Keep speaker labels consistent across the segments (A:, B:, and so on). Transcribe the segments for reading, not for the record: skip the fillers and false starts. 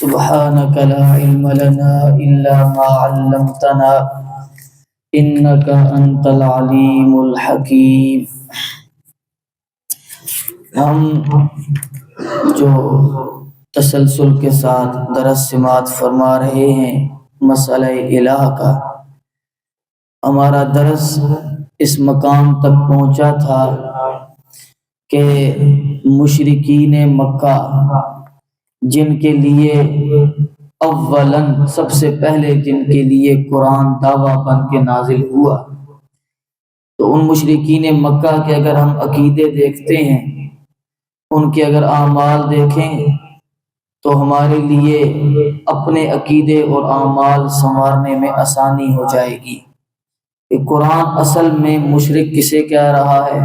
A: سبحانك لا علم لنا إلا ما علمتنا إنك أنت العليم الحكيم۔ ہم جو تسلسل کے ساتھ درس سماعت فرما رہے ہیں مسئلہ الہ کا، ہمارا درس اس مقام تک پہنچا تھا کہ مشرکین مکہ، جن کے لیے اولاً سب سے پہلے جن کے لیے قرآن دعویٰ بن کے نازل ہوا، تو ان مشرکین مکہ کے اگر ہم عقیدے دیکھتے ہیں، ان کے اگر اعمال دیکھیں تو ہمارے لیے اپنے عقیدے اور اعمال سنوارنے میں آسانی ہو جائے گی کہ قرآن اصل میں مشرک کسے کہہ رہا ہے،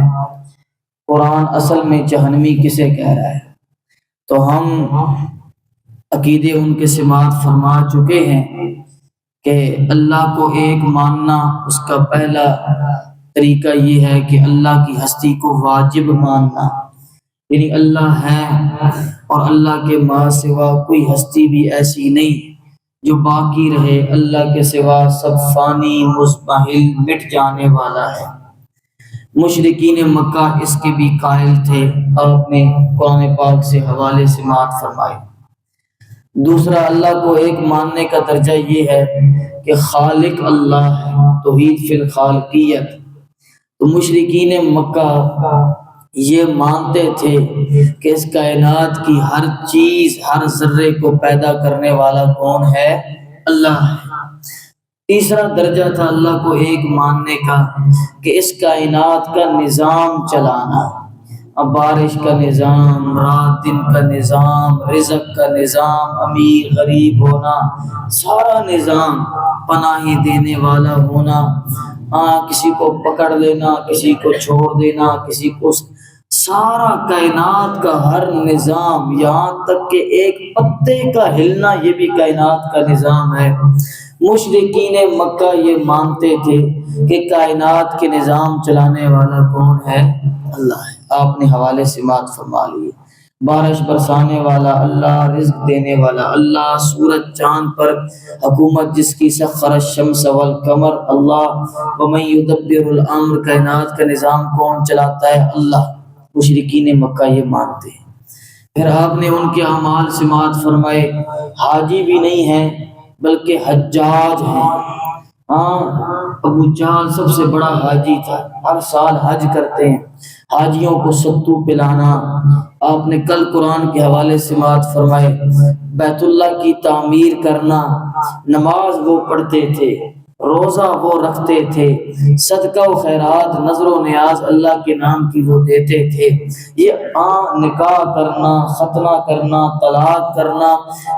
A: قرآن اصل میں جہنمی کسے کہہ رہا ہے۔ تو ہم عقیدے ان کے سماعت فرما چکے ہیں کہ اللہ کو ایک ماننا، اس کا پہلا طریقہ یہ ہے کہ اللہ کی ہستی کو واجب ماننا، یعنی اللہ ہے اور اللہ کے ماں سوا کوئی ہستی بھی ایسی نہیں جو باقی رہے، اللہ کے سوا سب فانی مزمحل مٹ جانے والا ہے۔ مشرکین مکہ اس کے بھی قائل تھے، آپ نے قرآن پاک سے حوالے سماعت فرمائے۔ دوسرا، اللہ کو ایک ماننے کا درجہ یہ ہے کہ خالق اللہ ہے، توحید فی الخالقیت۔ تو مشرکین مکہ یہ مانتے تھے کہ اس کائنات کی ہر چیز، ہر ذرے کو پیدا کرنے والا کون ہے؟ اللہ ہے۔ تیسرا درجہ تھا اللہ کو ایک ماننے کا کہ اس کائنات کا نظام چلانا، اب بارش کا نظام، رات دن کا نظام، رزق کا نظام، امیر غریب ہونا، سارا نظام، پناہی دینے والا ہونا، کسی کو پکڑ لینا، کسی کو چھوڑ دینا، کسی کو، سارا کائنات کا ہر نظام، یہاں تک کہ ایک پتے کا ہلنا یہ بھی کائنات کا نظام ہے۔ مشرکین مکہ یہ مانتے تھے کہ کائنات کے نظام چلانے والا کون ہے؟ اللہ ہے۔ آپ نے حوالے سماعت فرما لیے۔ بارش برسانے والا اللہ، رزق دینے والا اللہ، سورج چاند پر حکومت جس کی، سخر الشمس والقمر اللہ، ومن یدبر الامر، کائنات کا نظام کون چلاتا ہے؟ اللہ۔ مشرکین مکہ یہ مانتے ہیں۔ پھر آپ نے ان کے اعمال سماعت فرمائے، حاجی بھی نہیں ہیں بلکہ حجاج ہیں۔ ابو جہل سب سے بڑا حاجی تھا، ہر سال حج کرتے ہیں، حاجیوں کو ستو پلانا۔ آپ نے کل قرآن کے حوالے سماعت فرمائے، بیت اللہ کی تعمیر کرنا، نماز وہ پڑھتے تھے، روزہ وہ رکھتے تھے، صدقہ و خیرات، نظر و نیاز اللہ کے نام کی وہ دیتے تھے۔ یہ نکاح کرنا، ختنہ کرنا، طلاق کرنا،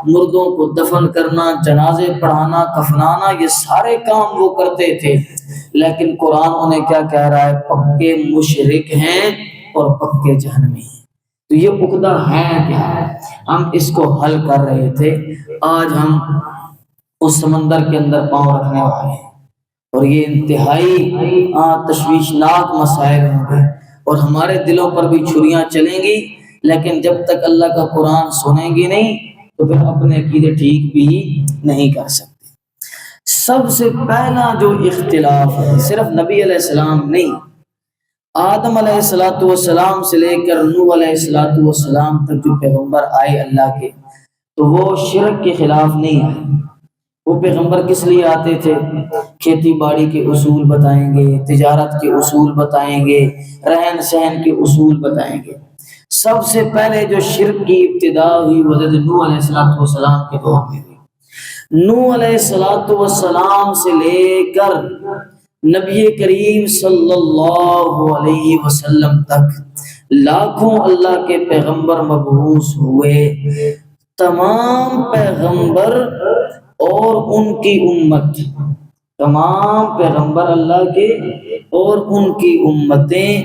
A: مردوں کو دفن کرنا، جنازے پڑھانا، کفنانا، یہ سارے کام وہ کرتے تھے۔ لیکن قرآن انہیں کیا کہہ رہا ہے؟ پکے مشرک ہیں اور پکے جہنمی ہیں۔ تو یہ عقدہ ہے کیا؟ ہم اس کو حل کر رہے تھے۔ آج ہم اس سمندر کے اندر پاؤں رکھنے والے ہیں، اور یہ انتہائی تشویشناک مسائل ہوں گے، اور ہمارے دلوں پر بھی چھریاں چلیں گی، لیکن جب تک اللہ کا قرآن سنیں گی نہیں تو پھر اپنے عقیدے ٹھیک بھی نہیں کر سکتے۔ سب سے پہلا جو اختلاف ہے، صرف نبی علیہ السلام نہیں، آدم علیہ السلام سے لے کر نوح علیہ السلام تک جو پیغمبر آئے اللہ کے، تو وہ شرک کے خلاف نہیں آئے۔ وہ پیغمبر کس لیے آتے تھے؟ کھیتی باڑی کے اصول بتائیں گے، تجارت کے اصول بتائیں گے، رہن سہن کے اصول بتائیں گے۔ سب سے پہلے جو شرک کی ابتدا ہوئی وہ حضرت نوح علیہ السلام کے دور میں ہوئی۔ نوح علیہ السلام سے لے کر نبی کریم صلی اللہ علیہ وسلم تک لاکھوں اللہ کے پیغمبر مبعوث ہوئے۔ تمام پیغمبر اور ان کی امت، تمام پیغمبر اللہ کے اور ان کی امتیں،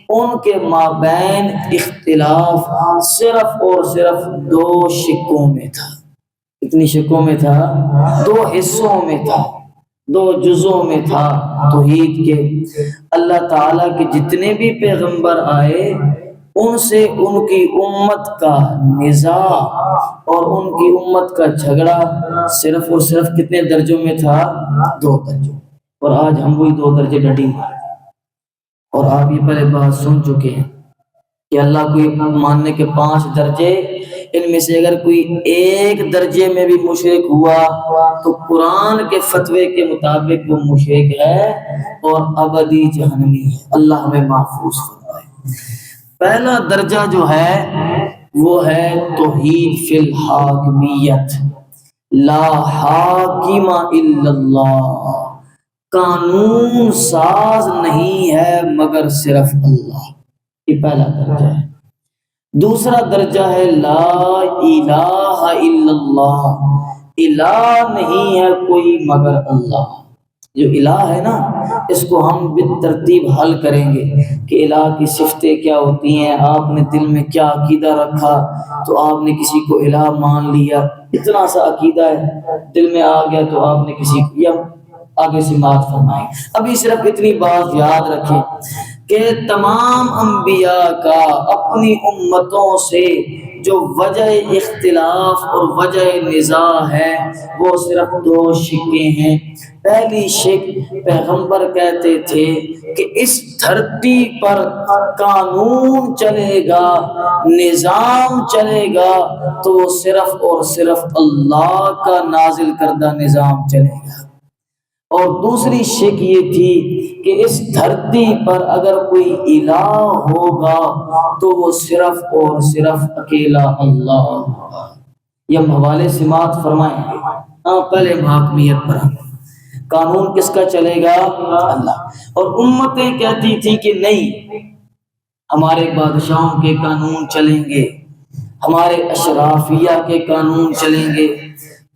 A: ان کے مابین اختلاف صرف اور صرف دو شقوں میں تھا۔ کتنی شقوں میں تھا؟ دو حصوں میں تھا، دو جزوں میں تھا توحید کے۔ اللہ تعالیٰ کے جتنے بھی پیغمبر آئے ان سے ان کی امت کا نزاع اور ان کی امت کا جھگڑا صرف اور صرف کتنے درجوں میں تھا؟ 2 درجوں، اور آج ہم وہی 2 درجے ڈھڑی ہوئے ہیں۔ اور آپ یہ پہلے بات سن چکے ہیں کہ اللہ کو یہ ماننے کے 5 درجے، ان میں سے اگر کوئی ایک درجے میں بھی مشرک ہوا تو قرآن کے فتوے کے مطابق وہ مشرک ہے اور ابدی جہنمی ہے۔ اللہ ہمیں محفوظ فرمائے۔ پہلا درجہ جو ہے وہ ہے توحید فی الحاکمیت، لا حاکم الا اللہ، قانون ساز نہیں ہے مگر صرف اللہ، یہ پہلا درجہ ہے۔ دوسرا درجہ ہے لا الہ الا اللہ، الہ نہیں ہے کوئی مگر اللہ۔ جو الہ ہے نا، اس کو ہم بالترتیب حل کریں گے کہ الہ کی صفتیں کیا ہوتی ہیں، آپ نے دل میں کیا عقیدہ رکھا تو آپ نے کسی کو الہ مان لیا، اتنا سا عقیدہ ہے دل میں آ گیا تو آپ نے کسی کو، یا آگے سے بات فرمائیں۔ ابھی صرف اتنی بات یاد رکھیں کہ تمام انبیاء کا اپنی امتوں سے جو وجہ اختلاف اور وجہ نزاع ہے وہ صرف 2 شقیں ہیں۔ پہلی شق، پیغمبر کہتے تھے کہ اس دھرتی پر قانون چلے گا، نظام چلے گا تو وہ صرف اور صرف اللہ کا نازل کردہ نظام چلے گا۔ اور دوسری شک یہ تھی کہ اس دھرتی پر اگر کوئی الہ ہوگا تو وہ صرف اور صرف اکیلا اللہ ہوگا۔ یہ ہم حوالے سماعت فرمائیں گے۔ پہلے حاکمیت پر قانون کس کا چلے گا؟ اللہ۔ اور امتیں کہتی تھی کہ نہیں، ہمارے بادشاہوں کے قانون چلیں گے، ہمارے اشرافیہ کے قانون چلیں گے۔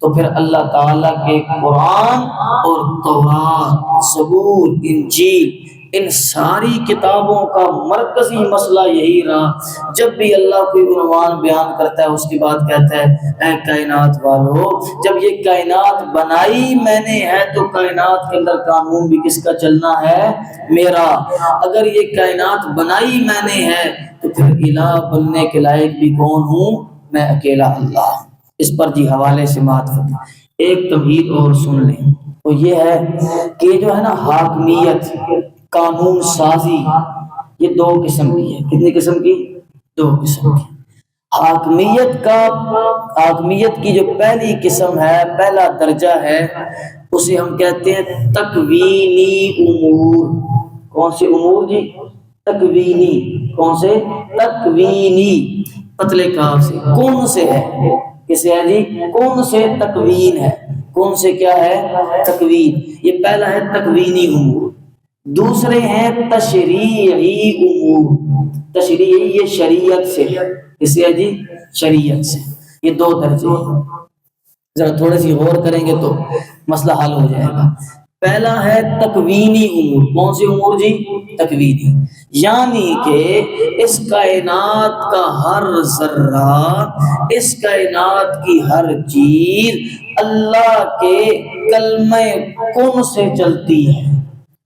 A: تو پھر اللہ تعالیٰ کے قرآن اور تورات، زبور، انجیل، ان ساری کتابوں کا مرکزی مسئلہ یہی رہا، جب بھی اللہ کوئی عنوان بیان کرتا ہے اس کے بعد کہتا ہے اے کائنات والو، جب یہ کائنات بنائی میں نے ہے تو کائنات کے اندر قانون بھی کس کا چلنا ہے؟ میرا۔ اگر یہ کائنات بنائی میں نے ہے تو پھر الہ بننے کے لائق بھی کون ہوں؟ میں اکیلا اللہ۔ اس پر جی حوالے سے بات کریں۔ ایک تمہید اور سن لیں، وہ یہ ہے کہ جو ہے نا حاکمیت، قانون سازی، یہ 2 قسم کی ہے۔ کتنی قسم کی؟ 2 قسم کی۔ حاکمیت کی جو پہلی قسم ہے، پہلا درجہ ہے، اسے ہم کہتے ہیں تکوینی امور۔ کون سے امور جی؟ تکوینی۔ کون سے؟ تکوینی، پتلے کاف سے، کون سے ہے؟ کسے ہے جی؟ کون سے تکوین ہے، کون سے کیا ہے؟ تکوین۔ یہ پہلا ہے تکوینی امور۔ دوسرے ہیں تشریعی امور۔ تشریعی یہ شریعت سے، کسے ہے جی؟ شریعت سے۔ یہ 2 درجے ہیں، ذرا تھوڑے سی غور کریں گے تو مسئلہ حل ہو جائے گا۔ پہلا ہے تکوینی امور۔ کون سے امور جی؟ تکوینی، یعنی کہ اس کائنات کا ہر ذرہ، اس کائنات کی ہر چیز اللہ کے کلمہ کن سے چلتی ہے۔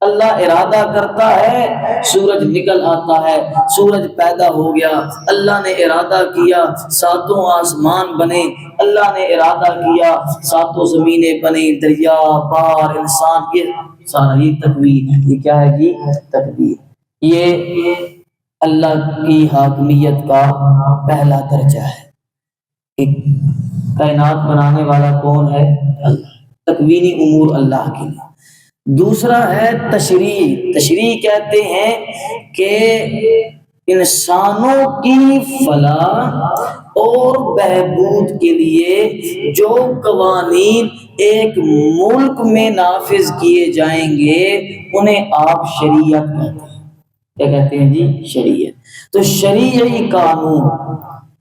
A: اللہ ارادہ کرتا ہے، سورج نکل آتا ہے، سورج پیدا ہو گیا، اللہ نے ارادہ کیا 7 آسمان بنے، اللہ نے ارادہ کیا 7 زمینیں بنے، دریا، بحر، انسان، یہ سارا یہ تکوین ہے۔ یہ کیا ہے جی؟ تکوین۔ یہ اللہ کی حاکمیت کا پہلا درجہ ہے۔ کائنات بنانے والا کون ہے؟ اللہ۔ تکوینی امور اللہ کے لیے۔ دوسرا ہے تشریع۔ تشریع کہتے ہیں کہ انسانوں کی فلاح اور بہبود کے لیے جو قوانین ایک ملک میں نافذ کیے جائیں گے انہیں آپ شریعت کہتے ہیں۔ کیا کہتے ہیں جی؟ شریعت۔ تو شریعی قانون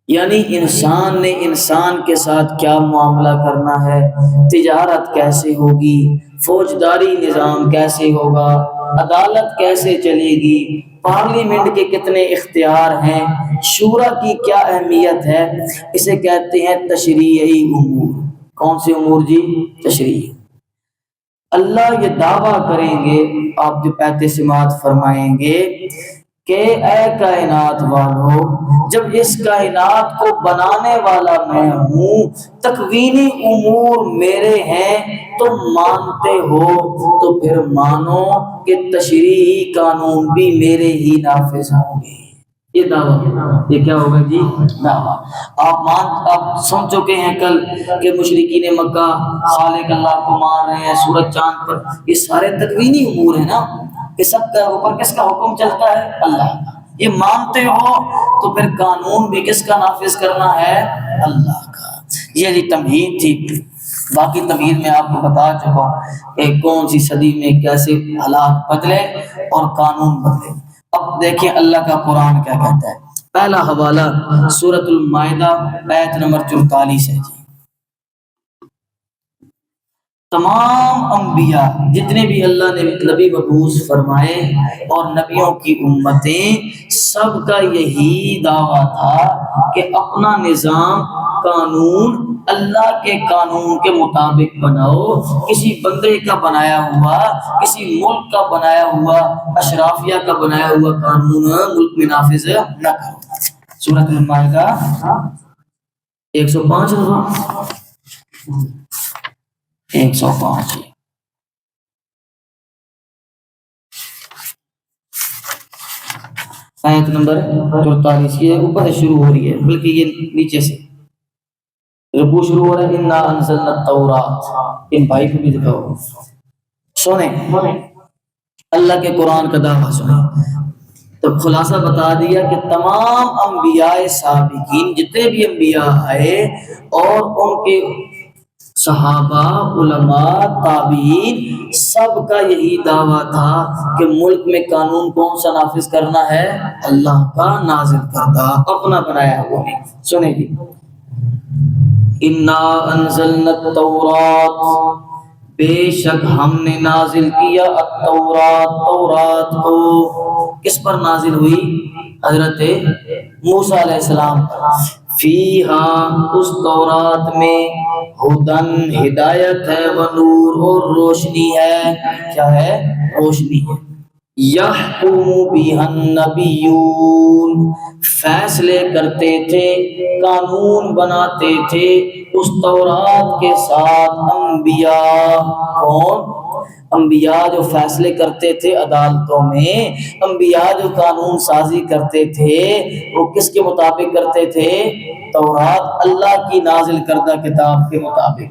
A: یعنی انسان نے انسان کے ساتھ کیا معاملہ کرنا ہے، تجارت کیسے ہوگی، فوجداری نظام کیسے ہوگا، عدالت کیسے چلے گی، پارلیمنٹ کے کتنے اختیار ہیں، شورا کی کیا اہمیت ہے، اسے کہتے ہیں تشریعی امور۔ کون سے امور جی؟ تشریعی۔ اللہ یہ دعویٰ کریں گے، آپ جو آیت سماعت فرمائیں گے کہ اے کائنات والو، جب اس کائنات کو بنانے والا میں ہوں، تکوینی امور میرے ہیں، تم مانتے ہو تو پھر مانو کہ تشریعی قانون بھی میرے ہی نافذ ہوں گے۔ یہ دعویٰ، یہ کیا ہوگا جی؟ دعویٰ۔ آپ سن چکے ہیں کل کہ مشرکین مکہ خالق اللہ کو مان رہے ہیں، سورج چاند پر، یہ سارے تکوینی امور ہیں نا، کہ سب کا اوپر کس کا حکم چلتا ہے؟ اللہ کا۔ یہ مانتے ہو تو پھر قانون بھی کس کا نافذ کرنا ہے؟ اللہ کا۔ یہ جی تمہید تھی۔ باقی تمہید میں آپ کو بتا چکا ہوں کہ کون سی صدی میں کیسے حالات بدلے اور قانون بدلے۔ اب دیکھیں اللہ کا قرآن کیا کہتا ہے۔ پہلا حوالہ سورۃ المائدہ آیت نمبر 44 ہے جی۔ تمام انبیاء جتنے بھی اللہ نے نبی مبعوث فرمائے اور نبیوں کی امتیں، سب کا یہی دعویٰ تھا کہ اپنا نظام قانون اللہ کے قانون کے مطابق بناؤ، کسی بندے کا بنایا ہوا، کسی ملک کا بنایا ہوا، اشرافیہ کا بنایا ہوا قانون ملک میں نافذ نہ کرو۔ سورۃ المائدہ 105 105 آیت نمبر 44، یہ اوپر سے شروع ہو رہی ہے، بلکہ یہ نیچے سے رکوع شروع ہو رہا ہے۔ انا انزلنا التوراۃ، ان بھائی کو بھی دکھاؤ، سنیں اللہ کے قرآن کا دعویٰ سنیں۔ تو خلاصہ بتا دیا کہ تمام انبیاء سابقین، جتنے بھی انبیاء آئے اور ان کے صحابہ، علماء، تابعین، سب کا یہی دعویٰ تھا کہ ملک میں قانون کون سا نافذ کرنا ہے؟ اللہ کا نازل کردہ، اپنا بنایا ہوا نہیں۔ سنیں جی، انا انزلنا التوراۃ، بے شک ہم نے نازل کیا التورات، تورات کو۔ کس پر نازل ہوئی؟ حضرت موسیٰ علیہ السلام پر۔ فیہا، اس تورات میں، ہدن، ہدایت ہے، ونور، اور روشنی ہے۔ کیا ہے؟ روشنی ہے۔ یحکم بہا النبیون، فیصلے کرتے تھے، قانون بناتے تھے اس تورات کے ساتھ انبیاء۔ کون؟ انبیاء جو فیصلے کرتے تھے عدالتوں میں، انبیاء جو قانون سازی کرتے تھے، وہ کس کے مطابق کرتے تھے؟ تورات، اللہ کی نازل کردہ کتاب کے مطابق۔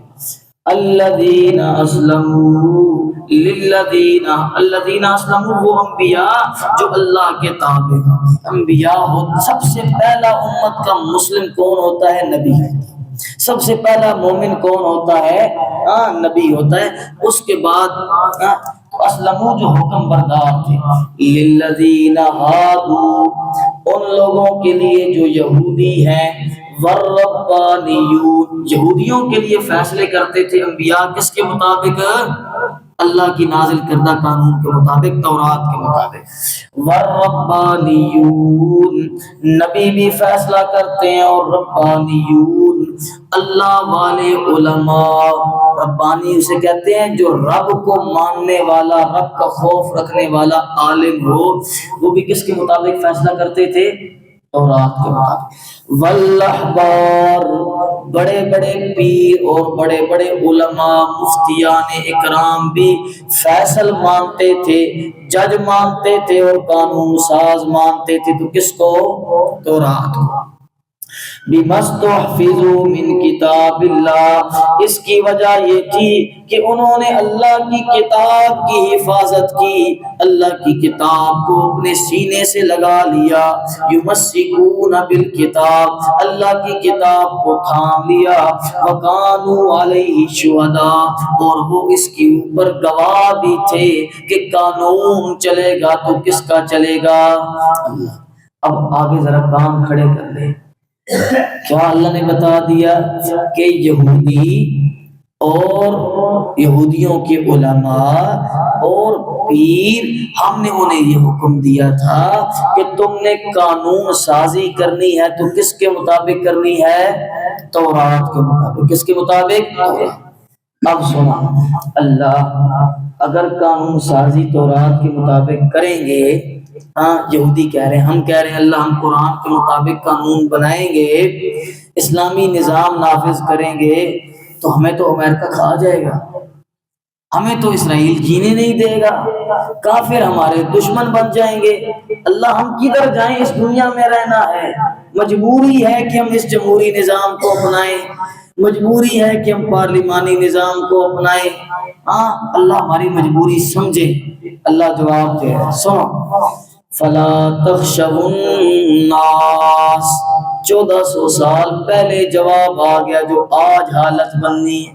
A: الذین اسلموا للذین، الذین اسلموا، وہ انبیاء جو اللہ کے تابع ہیں۔ انبیاء ہو، سب سے پہلا امت کا مسلم کون ہوتا ہے؟ نبی ہوتا ہے۔ سب سے پہلا مومن کون ہوتا ہے؟ نبی ہوتا ہے۔ اس کے بعد اسلموا جو حکم بردار تھے، للذین ہادوا، ان لوگوں کے لیے جو یہودی ہیں، والربانیون، یہودیوں کے لیے فیصلے کرتے تھے انبیاء، کس کے مطابق؟ اللہ کی نازل کردہ قانون کے مطابق، تورات کے مطابق۔ والربانیون، نبی بھی فیصلہ کرتے ہیں، اور ربانیون، اللہ والے علماء۔ ربانی اسے کہتے ہیں جو رب کو ماننے والا، رب کا خوف رکھنے والا عالم ہو، وہ بھی کس کے مطابق فیصلہ کرتے تھے؟ تورات کے مطابق۔ والاحبار، بڑے بڑے پیر اور بڑے بڑے علماء، مفتیان اکرام بھی فیصل مانتے تھے، جج مانتے تھے، اور قانون ساز مانتے تھے۔ تو کس کو؟ تورات کو۔ بِمَسْتُحْفِظُوا مِنْ کتاب اللہ، اس کی وجہ یہ تھی کہ انہوں نے اللہ کی کتاب کی حفاظت کی، اللہ کی کتاب کو اپنے سینے سے لگا لیا۔ یمسکون بالکتاب، اللہ کی کتاب کو تھام لیا۔ وَقَانُوا عَلَيْهِ شُهَدَاءَ، اور وہ اس کے اوپر گواہ بھی تھے کہ قانون چلے گا تو کس کا چلے گا؟ اللہ۔ اب آگے ذرا کان کھڑے کر لیں۔ کیا اللہ نے بتا دیا کہ یہودی اور یہودیوں کے علماء اور پیر، ہم نے انہیں یہ حکم دیا تھا کہ تم نے قانون سازی کرنی ہے تو کس کے مطابق کرنی ہے؟ تورات کے مطابق۔ کس کے مطابق؟ اب سنا، اللہ اگر قانون سازی تورات کے مطابق کریں گے ہاں یہودی کہہ رہے ہیں، ہم کہہ رہے ہیں اللہ ہم قرآن کے مطابق قانون بنائیں گے، اسلامی نظام نافذ کریں گے تو ہمیں تو امریکہ کھا جائے گا، ہمیں تو اسرائیل جینے نہیں دے گا، کافر ہمارے دشمن بن جائیں گے، اللہ ہم کدھر جائیں، اس دنیا میں رہنا ہے، مجبوری ہے کہ ہم اس جمہوری نظام کو اپنائیں، مجبوری ہے کہ ہم پارلیمانی نظام کو اپنائیں۔ ہاں اللہ ہماری مجبوری سمجھے۔ اللہ جواب دے رہا، سنو، فلا تخشوا الناس، 1400 سال پہلے جواب آ گیا جو آج حالت بننی ہے۔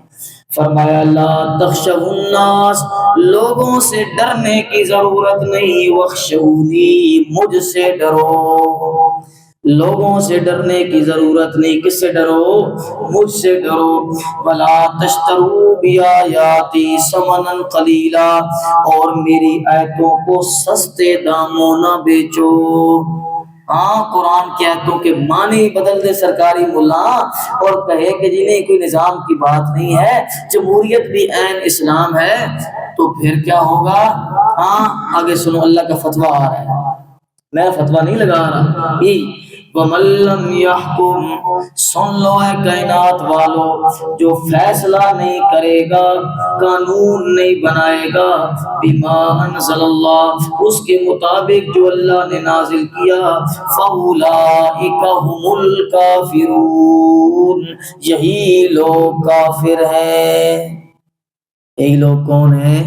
A: فرمایا لا تخشوا الناس، لوگوں سے ڈرنے کی ضرورت نہیں، واخشونی، مجھ سے ڈرو، لوگوں سے ڈرنے کی ضرورت نہیں، کس سے ڈرو؟ مجھ سے ڈرو۔ ولا تشتروا بآیاتی ثمنا قلیلا، اور میری آیتوں کو سستے داموں نہ بیچو۔ ہاں قرآن کی آیتوں کے معنی بدل دے سرکاری ملا اور کہے کہ جی نہیں کوئی نظام کی بات نہیں ہے، جمہوریت بھی عین اسلام ہے، تو پھر کیا ہوگا؟ ہاں آگے سنو، اللہ کا فتویٰ آ رہا ہے، میں فتویٰ نہیں لگا رہا، وَمَن لَّمْ يَحْكُمْ، سن لو اے کائنات والو، جو فیصلہ نہیں کرے گا، قانون نہیں بنائے گا، بما انزل اللہ، اس کے مطابق جو اللہ نے نازل کیا، فَأُولَٰئِكَ هُمُ الْكَافِرُونَ، یہی لوگ کافر ہیں۔ یہی لوگ کون ہیں؟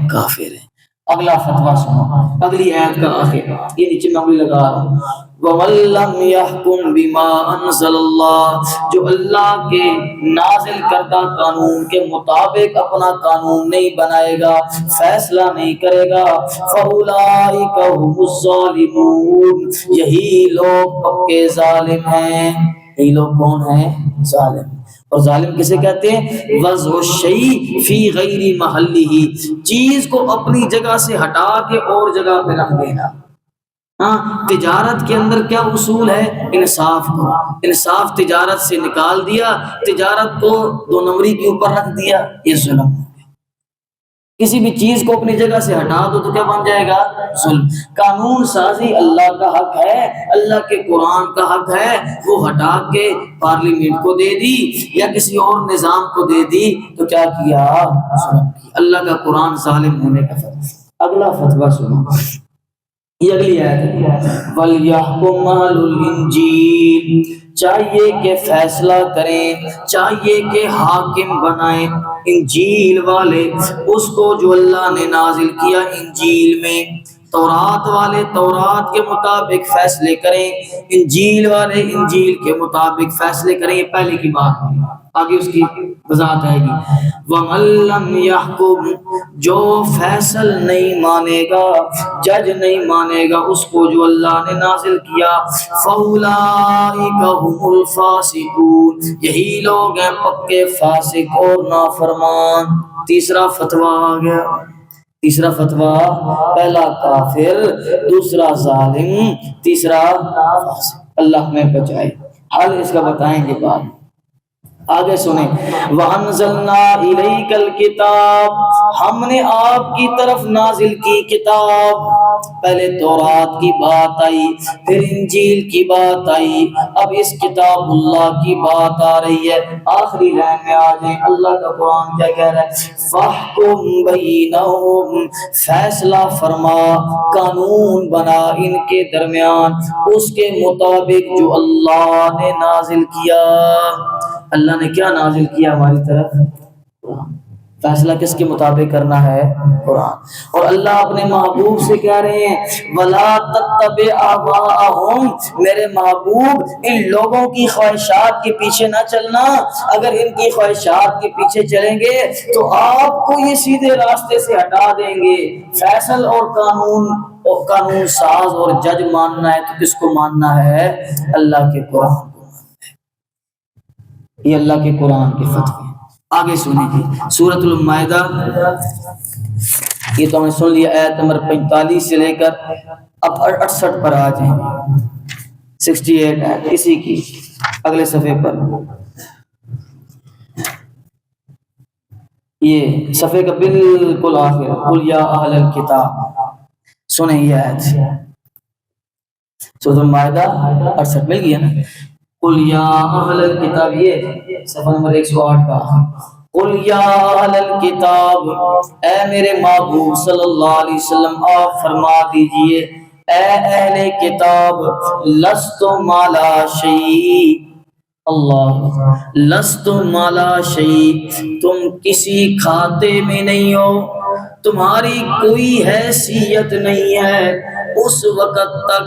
A: کافر ہیں۔ اگلا فتویٰ سنو، اگلی آیت کا آخر، یہ نیچے میں لگا رہا ہوں، وَمَن لَّمْ يَحْكُمْ بِمَا أَنزَلَ اللَّهُ، جو اللہ کے نازل کردہ قانون کے مطابق اپنا قانون نہیں بنائے گا، فیصلہ نہیں کرے گا، فَأُولَٰئِكَ هُمُ الظَّالِمُونَ، یہی لوگ پکے ظالم ہیں۔ یہی لوگ کون ہیں؟ ظالم۔ اور ظالم کسے کہتے ہیں؟ وضع الشیء فی غیر محلہ، چیز کو اپنی جگہ سے ہٹا کے اور جگہ پہ رکھ دینا۔ ہاں تجارت کے اندر کیا اصول ہے؟ انصاف کو، انصاف تجارت سے نکال دیا، تجارت کو 2 نمبری کے اوپر رکھ دیا، یہ ظلم۔ کسی بھی چیز کو اپنی جگہ سے ہٹا دو تو کیا بن جائے گا؟ ظلم۔ قانون سازی اللہ کا حق ہے، اللہ کے قرآن کا حق ہے، وہ ہٹا کے پارلیمنٹ کو دے دی یا کسی اور نظام کو دے دی تو کیا کیا؟ ظلم کیا۔ اللہ کا قرآن ظالم ہونے کا فتویٰ۔ اگلا فتویٰ سنو، یہ اگلی آیت ہے، وَلْيَحْكُمْ أَهْلُ الْإِنْجِيلِ، چاہیے کہ فیصلہ کریں، چاہیے کہ حاکم بنائیں انجیل والے، اس کو جو اللہ نے نازل کیا انجیل میں، تورات والے تورات کے مطابق فیصلے کریں، انجیل والے انجیل کے مطابق فیصلے کریں۔ یہ پہلے کی بات ہے، آگے اس کی وضاحت آئے گی۔ وَمَن لَّمْ يَحْكُمْ، جو فیصل نہیں مانے گا، جج نہیں مانے گا اس کو جو اللہ نے نازل کیا، فَأُولَٰئِكَ هُمُ الْفَاسِقُونَ، یہی لوگ ہیں پکے فاسق اور نافرمان۔ تیسرا فتویٰ آ گیا، تیسرا فتویٰ، پہلا کافر، دوسرا ظالم، تیسرا فاسق۔ اللہ ہمیں بچائے، حل اس کا بتائیں گے بعد۔ آگے سنیں، وَأَنزَلْنَا إِلَيْكَ الْكِتَابَ، ہم نے آپ کی طرف نازل کی کتاب۔ پہلے تورات کی بات آئی، پھر انجیل کی بات آئی، اب اس کتاب اللہ کی بات آ رہی ہے۔ آخری لائن میں آ جائیں، اللہ کا قرآن کیا کہہ رہا ہے؟ فَاحْكُم بَيْنَهُمْ، فیصلہ فرما، قانون بنا ان کے درمیان اس کے مطابق جو اللہ نے نازل کیا۔ اللہ نے کیا نازل کیا ہماری طرف؟ قرآن۔ فیصلہ کس کے مطابق کرنا ہے؟ قرآن۔ اور اللہ اپنے محبوب سے کہہ رہے ہیں وَلَا تَتَّبِعْ أَهْوَاءَهُمْ، میرے محبوب ان لوگوں کی خواہشات کے پیچھے نہ چلنا، اگر ان کی خواہشات کے پیچھے چلیں گے تو آپ کو یہ سیدھے راستے سے ہٹا دیں گے۔ فیصل اور قانون ساز اور جج ماننا ہے تو کس کو ماننا ہے؟ اللہ کے قرآن۔ یہ اللہ کے قرآن کے فتوے۔ آگے سنیں گے سورۃ المائدہ، یہ تو ہم نے سن لیا، آیت نمبر 45 سے لے کر اب 68 پر آ جائیں گے، 68 آیت اسی کی اگلے صفحے پر، یہ صفحے کا بالکل آخر، قُلْ يَا أَهْلَ الْكِتَابِ، سنیں یہ آیت، سورۃ المائدہ 68 مل گیا نا. قل یا اہل الکتاب، یہ صفحہ نمبر 108 کا. قل یا اہل الکتاب، اے میرے محبوب صلی اللہ علیہ وسلم آپ فرما دیجئے اے اہل کتاب، لستم علی شیء، اللہ لستم علی شیء، تم کسی کھاتے میں نہیں ہو، تمہاری کوئی حیثیت نہیں ہے اس وقت تک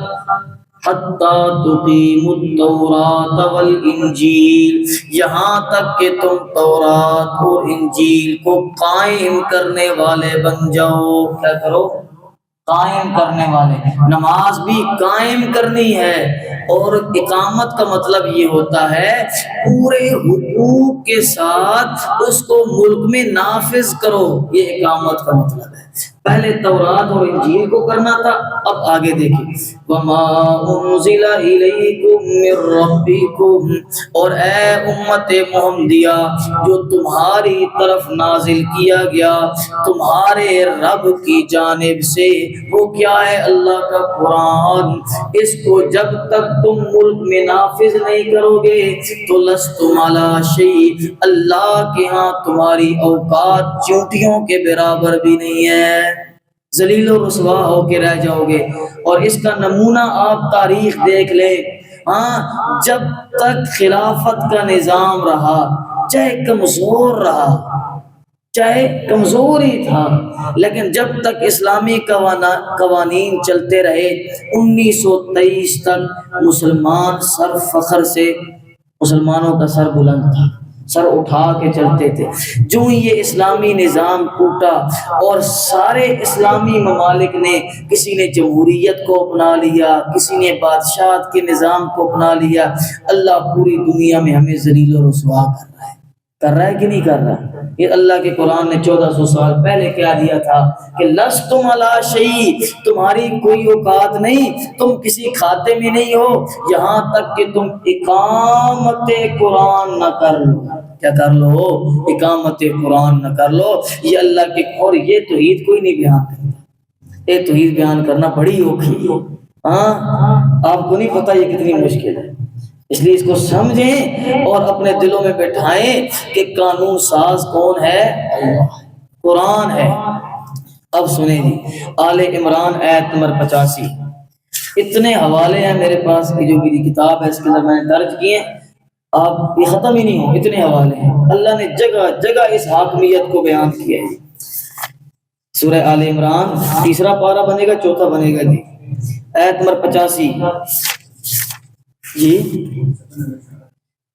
A: حتیٰ تقیموا التوراۃ والانجیل، یہاں تک کہ تم تورات اور انجیل کو قائم کرنے والے بن جاؤ. کیا کرو؟ قائم کرنے والے. نماز بھی قائم کرنی ہے، اور اقامت کا مطلب یہ ہوتا ہے پورے حقوق کے ساتھ اس کو ملک میں نافذ کرو، یہ اقامت کا مطلب ہے. پہلے تورات اور انجیل کو کرنا تھا، اب آگے دیکھیں. وما انزل الیکم من ربکم، اور اے امت محمدیہ جو تمہاری طرف نازل کیا گیا تمہارے رب کی جانب سے، وہ کیا ہے؟ اللہ کا قرآن. اس کو جب تک تم ملک میں نافذ نہیں کرو گے تو لستم علی شیء، اللہ کے ہاں تمہاری اوقات چونٹیوں کے برابر بھی نہیں ہے، ذلیل و رسوا ہو کے رہ جاؤ گے. اور اس کا نمونہ آپ تاریخ دیکھ لیں. ہاں، جب تک خلافت کا نظام رہا، چاہے کمزور رہا، چاہے کمزور ہی تھا، لیکن جب تک اسلامی قوانین چلتے رہے 1923 تک مسلمان سر فخر سے، مسلمانوں کا سر بلند تھا، سر اٹھا کے چلتے تھے. جو یہ اسلامی نظام ٹوٹا اور سارے اسلامی ممالک نے، کسی نے جمہوریت کو اپنا لیا، کسی نے بادشاہت کے نظام کو اپنا لیا، اللہ پوری دنیا میں ہمیں ذلیل و رسوا کر رہا ہے کہ نہیں کر رہا؟ یہ اللہ کے قرآن نے 1400 سال پہلے کیا دیا تھا کہ لستم علی شیء، تمہاری کوئی اوقات نہیں، تم کسی کھاتے میں نہیں ہو یہاں تک کہ تم اقامت قرآن نہ کر لو. کیا کر لو؟ اقامت قرآن نہ کر لو. یہ اللہ کے، اور یہ توحید کوئی نہیں بیان کرتا. یہ توحید بیان کرنا بڑی اوکھی ہے. ہاں، آپ کو نہیں پتہ یہ کتنی مشکل ہے. اس لیے اس کو سمجھیں اور اپنے دلوں میں بٹھائیں کہ قانون ساز کون ہے؟ اللہ، قرآن ہے. اب سنیں جی، آل عمران آیت نمبر 85. اتنے حوالے ہیں میرے پاس کہ جو میری کتاب ہے اس کے اندر میں نے درج کیے ہیں، آپ یہ ختم ہی نہیں ہو، اتنے حوالے ہیں. اللہ نے جگہ جگہ اس حاکمیت کو بیان کیا ہے. سورہ آل عمران 3 پارہ بنے گا، 4 بنے گا جی. آیت نمبر 85 جی.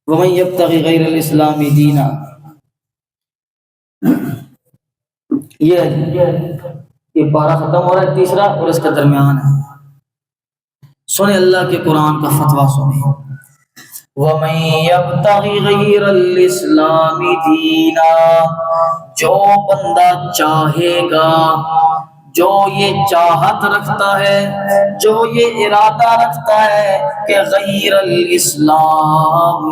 A: وَمَن يَبْتَغِ غَيْرَ الْإِسْلَامِ دِينًا، یہ پارہ ختم ہو رہا ہے 3 اور اس کا درمیان ہے. سنیں اللہ کے قرآن کا فتویٰ سنیں. وَمَن يَبْتَغِ غَيْرَ الْإِسْلَامِ دِينًا، جو بندہ چاہے گا، جو یہ چاہت رکھتا ہے، جو یہ ارادہ رکھتا ہے کہ غیر الاسلام،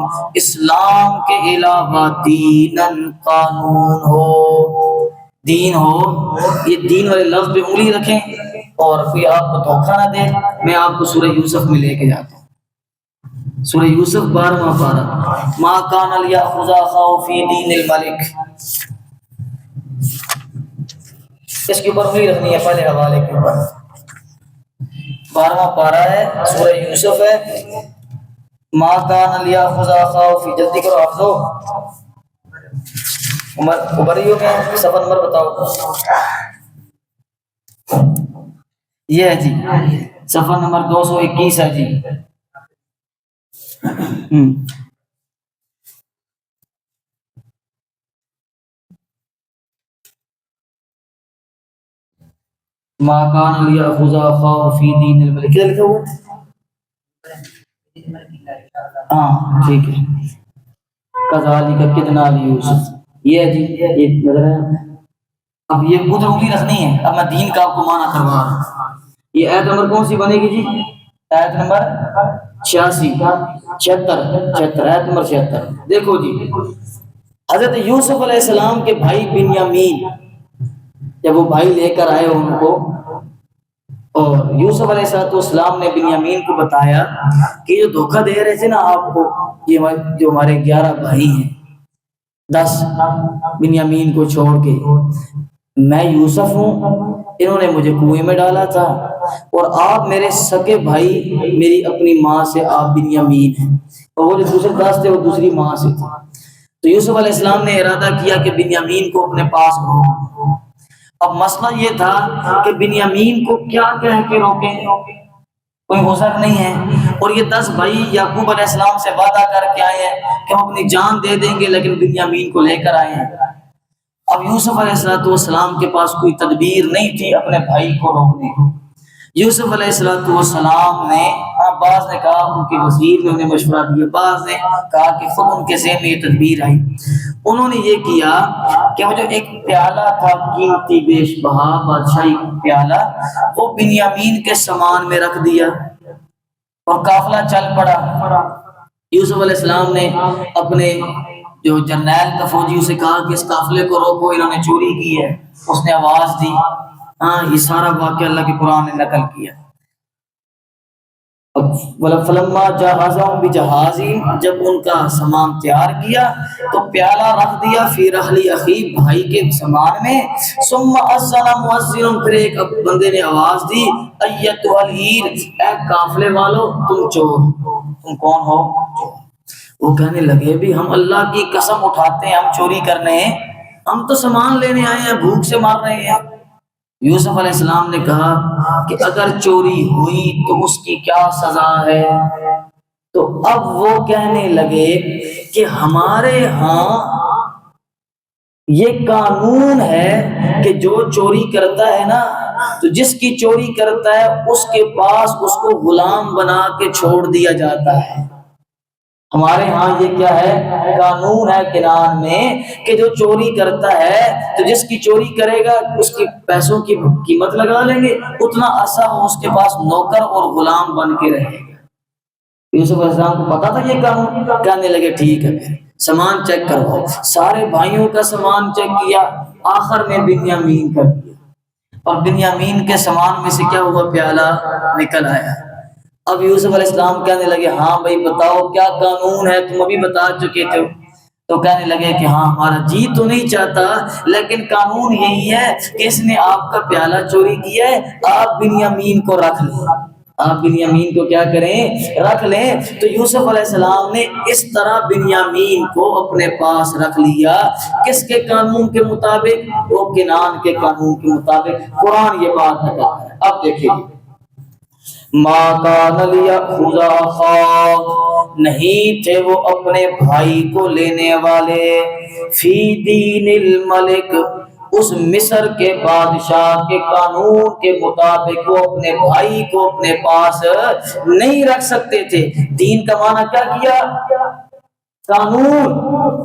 A: اسلام کے علاوہ دینن، قانون ہو، دین ہو. یہ دین والے لفظ پہ انگلی رکھیں اور کوئی آپ کو دھوکہ نہ دے. میں آپ کو سورہ یوسف میں لے کے جاتا ہوں. سورہ یوسف 12واں پارہ. ما کان لیأخذ اخاه فی دین الملک، اس کے اوپر انگلی رکھنی ہے پہلے حوالے کے اوپر. 12واں پارہ ہے، سورہ یوسف ہے. ما کان لیأخذ اخاه فی، جلدی کرو آپ لوگ. عمر ابریوں میں صفحہ نمبر بتاؤ. یہ ہے جی صفحہ نمبر 221 ہے جی. ما کان لیأخذ اخاه فی دین الملک، کیا لکھا ہوا ہے؟ ہاں ٹھیک ہے. کذالک کدنا لیوسف، یہ ہے جی، یہ نظر ہے. اب یہ ادھر انگلی رکھنی ہے. اب میں دین کا آپ کو معنی کروا رہا ہوں. یہ آیت نمبر کون سی بنے گی جی؟ آیت نمبر 76 آیت نمبر 76. دیکھو جی، حضرت یوسف علیہ السلام کے بھائی بنیامین، جب وہ بھائی لے کر آئے ان کو اور یوسف علیہ السلام نے بنیامین کو بتایا کہ جو دھوکہ دے رہے تھے نا آپ کو، یہ جو ہمارے 11 بھائی ہیں، 10 بنیامین کو چھوڑ کے، میں یوسف ہوں، انہوں نے مجھے کنویں میں ڈالا تھا، اور آپ میرے سگے بھائی، میری اپنی ماں سے آپ بنیامین ہیں، اور وہ جو دوسرے 10 تھے وہ دوسری ماں سے تھے۔ تو یوسف علیہ السلام نے ارادہ کیا کہ بنیامین کو اپنے پاس روکیں۔ اب مسئلہ یہ تھا کہ بنیامین کو کیا کہہ کے روکیں، کوئی عذر نہیں ہے، اور یہ 10 بھائی یعقوب علیہ السلام سے وعدہ کر کے آئے ہیں کہ ہم اپنی جان دے دیں گے لیکن بنیامین کو لے کر آئے ہیں۔ اب یوسف علیہ السلام کے پاس کوئی تدبیر نہیں تھی اپنے بھائی کو روکنے کی۔ یوسف علیہ السلام نے، بعض نے کہا ان کے وزیر نے انہیں مشورہ دیا، بعض نے کہا کہ خود ان کے ذہن میں یہ تدبیر آئی۔ انہوں نے یہ کیا کہ وہ جو ایک پیالہ تھا قیمتی بیش بہا بادشاہی پیالہ، وہ بنیامین کے سامان میں رکھ دیا اور قافلہ چل پڑا۔ یوسف علیہ السلام نے اپنے جو جرنیل تھا فوجی اسے کہا کہ اس قافلے کو روکو، انہوں نے چوری کی ہے۔ اس نے آواز دی۔ یہ سارا واقعہ اللہ کے قرآن نے نقل کیا۔ فلما جہزہم بجہازہم، جب ان کا سامان تیار کیا تو پیالہ رکھ دیا فی رحل اخی، بھائی کے سامان میں۔ ثم اذن مؤذن، پھر ایک بندے نے آواز دی، ایتھا العیر، اے قافلے والو تم چور، تم کون ہو؟ وہ کہنے لگے بھی ہم اللہ کی قسم اٹھاتے ہیں ہم چوری کرنے ہیں، ہم تو سامان لینے آئے ہیں، بھوک سے مر رہے ہیں۔ یوسف علیہ السلام نے کہا کہ اگر چوری ہوئی تو اس کی کیا سزا ہے؟ تو اب وہ کہنے لگے کہ ہمارے ہاں یہ قانون ہے کہ جو چوری کرتا ہے نا، تو جس کی چوری کرتا ہے اس کے پاس اس کو غلام بنا کے چھوڑ دیا جاتا ہے۔ ہمارے ہاں یہ کیا ہے، قانون ہے کنان میں کہ جو چوری کرتا ہے تو جس کی چوری کرے گا اس کی پیسوں کی قیمت لگا لیں گے، اتنا عرصہ وہ اس کے پاس نوکر اور غلام بن کے رہے گا۔ یوسف علیہ السلام کو پتا تھا یہ قانون، کہنے لگے ٹھیک ہے، پھر سامان چیک کرو۔ سارے بھائیوں کا سامان چیک کیا، آخر میں بنیامین کا کیا، اور بنیامین کے سامان میں سے کیا ہوا، پیالہ نکل آیا۔ اب یوسف علیہ السلام کہنے لگے ہاں بھائی بتاؤ کیا قانون ہے، تم ابھی بتا چکے تھے۔ تو کہنے لگے کہ ہاں ہمارا جی تو نہیں چاہتا لیکن قانون یہی ہے کہ اس نے آپ کا پیالہ چوری کیا ہے، آپ بنیامین کو رکھ لیں، آپ بنیامین کو کیا کریں، رکھ لیں۔ تو یوسف علیہ السلام نے اس طرح بنیامین کو اپنے پاس رکھ لیا، کس کے قانون کے مطابق، وہ کنان کے قانون کے مطابق۔ قرآن یہ بات بتا ہے۔ اب دیکھیے، ما کان لیأخذ اخاہ، نہیں تھے وہ اپنے بھائی کو لینے والے، فی دین الملک، اس مصر کے بادشاہ کے قانون کے مطابق وہ اپنے بھائی کو اپنے پاس نہیں رکھ سکتے تھے۔ دین کا معنی کیا کیا، قانون۔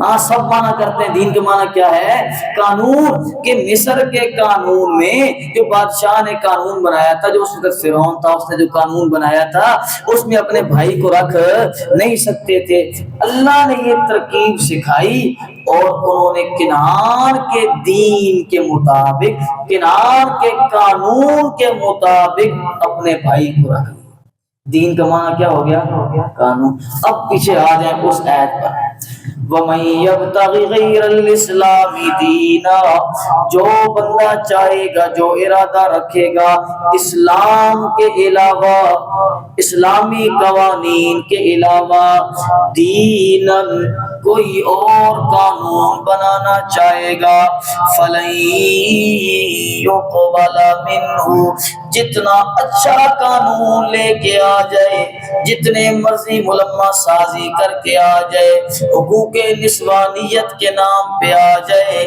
A: ہاں سب معنی کرتے ہیں، دین کے معنی کیا ہے، قانون۔ کہ مصر کے قانون میں جو بادشاہ نے قانون بنایا تھا، جو اس وقت فرعون تھا، اس نے جو قانون بنایا تھا اس میں اپنے بھائی کو رکھ نہیں سکتے تھے۔ اللہ نے یہ ترکیب سکھائی اور انہوں نے کنعان کے دین کے مطابق، کنعان کے قانون کے مطابق اپنے بھائی کو رکھ لیا۔ دین کا معنی کیا ہو گیا، قانون۔ اب پیچھے آ جائیں اس آیت پر، وَمَن يَبْتَغِ غَيْرَ الْإِسْلَامِ دِينًا، جو بندہ چاہے گا، جو ارادہ رکھے گا اسلام کے علاوہ، اسلامی قوانین کے علاوہ، دیناً کوئی اور قانون بنانا چاہے گا، فَلَن يُقْبَلَ مِنْهُ، جتنا اچھا قانون لے کے آ جائے، جتنے مرضی ملمہ سازی کر کے آ جائے، حقوق نسوانیت کے نام پہ آ جائے،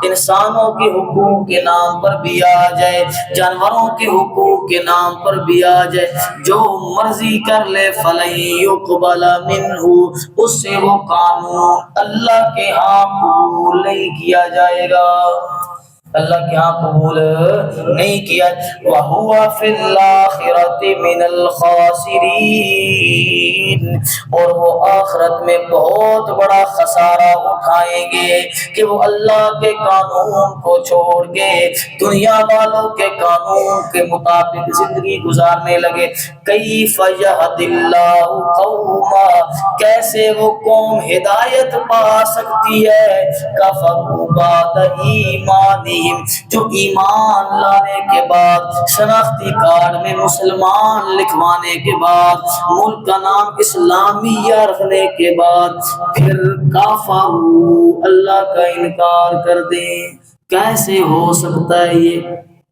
A: انسانوں کے حقوق کے نام پر بھی آ جائے، جانوروں کے حقوق کے نام پر بھی آ جائے، جو مرضی کر لے، فَلَن يُقْبَلَ مِنْهُ، اس سے وہ قانون اللہ کے ہاں قبول نہیں کیا جائے گا۔ اللہ کے ہاں قبول نہیں کیا۔ وَهُوَ فِي الْآخِرَةِ مِنَ الْخَاسِرِينَ، اور وہ آخرت میں بہت بڑا خسارہ اٹھائیں گے کہ وہ اللہ کے قانون کو چھوڑ کے دنیا والوں کے قانون کے مطابق زندگی گزارنے لگے۔ کیف یہد اللہ قوما، کیسے وہ قوم ہدایت پا سکتی ہے، کفروا بعد ایمانہم، جو ایمان لانے کے بعد شناختی کارڈ میں مسلمان لکھوانے کے بعد ملک کا نام اسلامیہ رکھنے کے بعد پھر کافروا، اللہ کا انکار کر دیں۔ کیسے ہو سکتا ہے یہ؟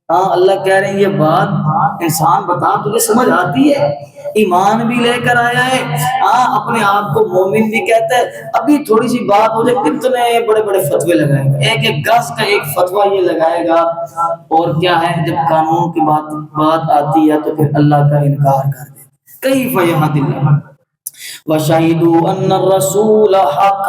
A: ہاں اللہ کہہ رہے ہیں یہ بات انسان بتا تجھے سمجھ آتی ہے؟ ایمان بھی لے کر آیا ہے، ہاں اپنے آپ کو مومن بھی کہتا ہے، ابھی تھوڑی سی بات ہو جائے کتنے بڑے بڑے فتوے لگائے گا، ایک ایک گز کا ایک فتویٰ یہ لگائے گا۔ اور کیا ہے جب قانون کی بات آتی ہے تو پھر اللہ کا انکار کر دے۔ کیف یہد اللہ وَشَهِدُوا أَنَّ الرَّسُولَ حَقٌّ،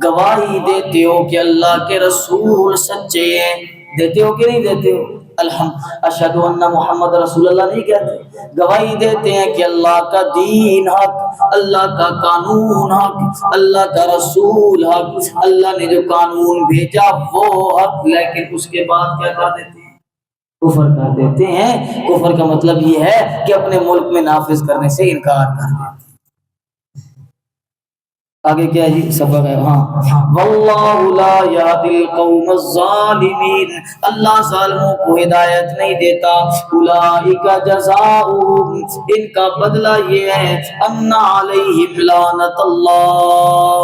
A: گواہی دیتے ہو کہ اللہ کے رسول سچے ہیں، دیتے ہو کہ نہیں دیتے ہو؟ اشہد ان محمد رسول اللہ نہیں کہتے، گواہی دیتے ہیں کہ اللہ کا دین حق، اللہ کا قانون حق، اللہ کا رسول حق، اللہ نے جو قانون بھیجا وہ حق، لیکن اس کے بعد کیا کر دیتے ہیں؟ کفر کر دیتے ہیں۔ کفر کا مطلب یہ ہے کہ اپنے ملک میں نافذ کرنے سے انکار کر دیتے ہیں۔ آگے کیا ہے جی سبق ہے، ہاں واللہ لا یہدی القوم الظالمین، اللہ ظالموں کو ہدایت نہیں دیتا۔ اولئک جزاؤہم، ان کا بدلہ یہ ہے، ان علیہم لعنت اللہ،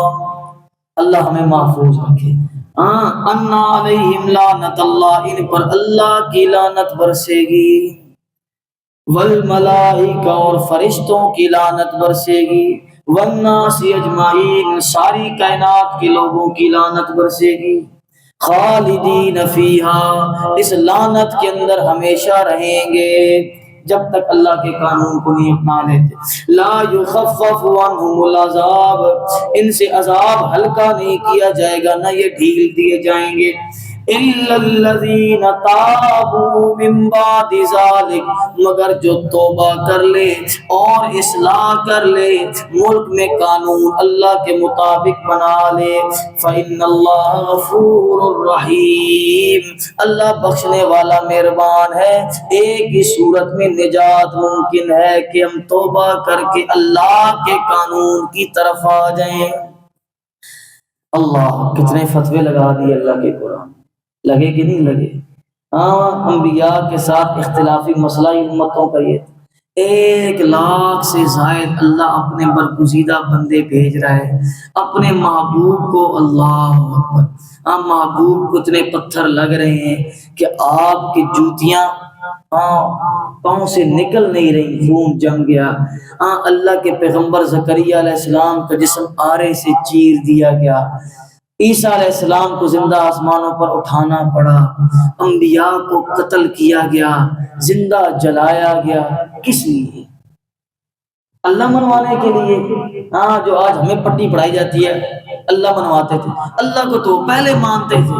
A: اللہ ہمیں محفوظ رکھے، ان علیہم لعنت اللہ، ان پر اللہ کی لعنت برسے گی، والملائکہ، اور فرشتوں کی لعنت برسے گی، والناس اجمعین، ساری کائنات کے لوگوں کی لعنت برسے گی، خالدین فیہا، اس لعنت کے اندر ہمیشہ رہیں گے جب تک اللہ کے قانون کو نہیں اپنا لیتے۔ لا یخفف عنہم العذاب، ان سے عذاب ہلکا نہیں کیا جائے گا، نہ یہ ڈھیل دیے جائیں گے۔ الا الذین تابوا من بعد ذلک، مگر جو توبہ کر لے اور اصلاح کر لے، ملک میں قانون اللہ کے مطابق بنا لے، فإن اللہ غفور الرحیم، اللہ بخشنے والا مہربان ہے۔ ایک ہی صورت میں نجات ممکن ہے کہ ہم توبہ کر کے اللہ کے قانون کی طرف آ جائیں۔ اللہ کتنے فتوے لگا دیے اللہ کے قرآن، لگے کہ نہیں لگے؟ ہاں انبیاء کے ساتھ اختلافی مسئلہ ہی امتوں کا یہ، 1,00,000 سے زائد اللہ اپنے برگزیدہ بندے بھیج رہا ہے اپنے محبوب کو۔ اللہ اکبر، محبوب کو اتنے پتھر لگ رہے ہیں کہ آپ کی جوتیاں پاؤں سے نکل نہیں رہی، خون جم گیا۔ اللہ کے پیغمبر زکریا علیہ السلام کا جسم آرے سے چیر دیا گیا، عیسیٰ علیہ السلام کو زندہ آسمانوں پر اٹھانا پڑا، انبیاء کو قتل کیا گیا، زندہ جلایا گیا، کس لیے؟ اللہ منوانے کے لیے۔ جو آج ہمیں پٹی پڑھائی جاتی ہے اللہ منواتے تھے، اللہ کو تو پہلے مانتے تھے،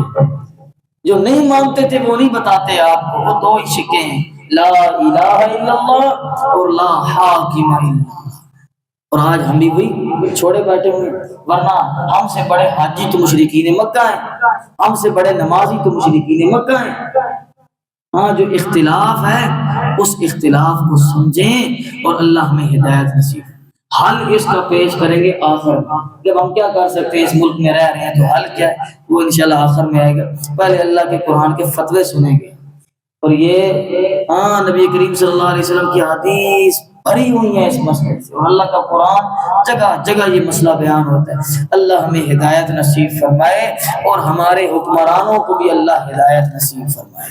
A: جو نہیں مانتے تھے وہ نہیں بتاتے آپ کو، وہ دو ہی شکیں ہیں، لا الہ الا اللہ اور لا حاکم الا اللہ۔ اور آج ہم بھی وہی چھوڑے بیٹھے ہوئے، ورنہ ہم سے بڑے حاجی تو مشرکین مکہ ہیں، ہم سے بڑے نمازی تو مشرکین مکہ ہیں۔ جو اختلاف ہے اس اختلاف کو سمجھیں اور اللہ ہمیں ہدایت نصیب۔ حل اس کا پیش کریں گے آخر میں، جب ہم کیا کر سکتے ہیں، اس ملک میں رہ رہے ہیں تو حل کیا ہے وہ انشاءاللہ آخر میں آئے گا۔ پہلے اللہ کے قرآن کے فتوے سنیں گے، اور یہ نبی کریم صلی اللہ علیہ وسلم کی حدیث بھری ہوئی ہیں اس مسئلے سے، اور اللہ کا قرآن جگہ جگہ یہ مسئلہ بیان ہوتا ہے۔ اللہ ہمیں ہدایت نصیب فرمائے اور ہمارے حکمرانوں کو بھی اللہ ہدایت نصیب فرمائے۔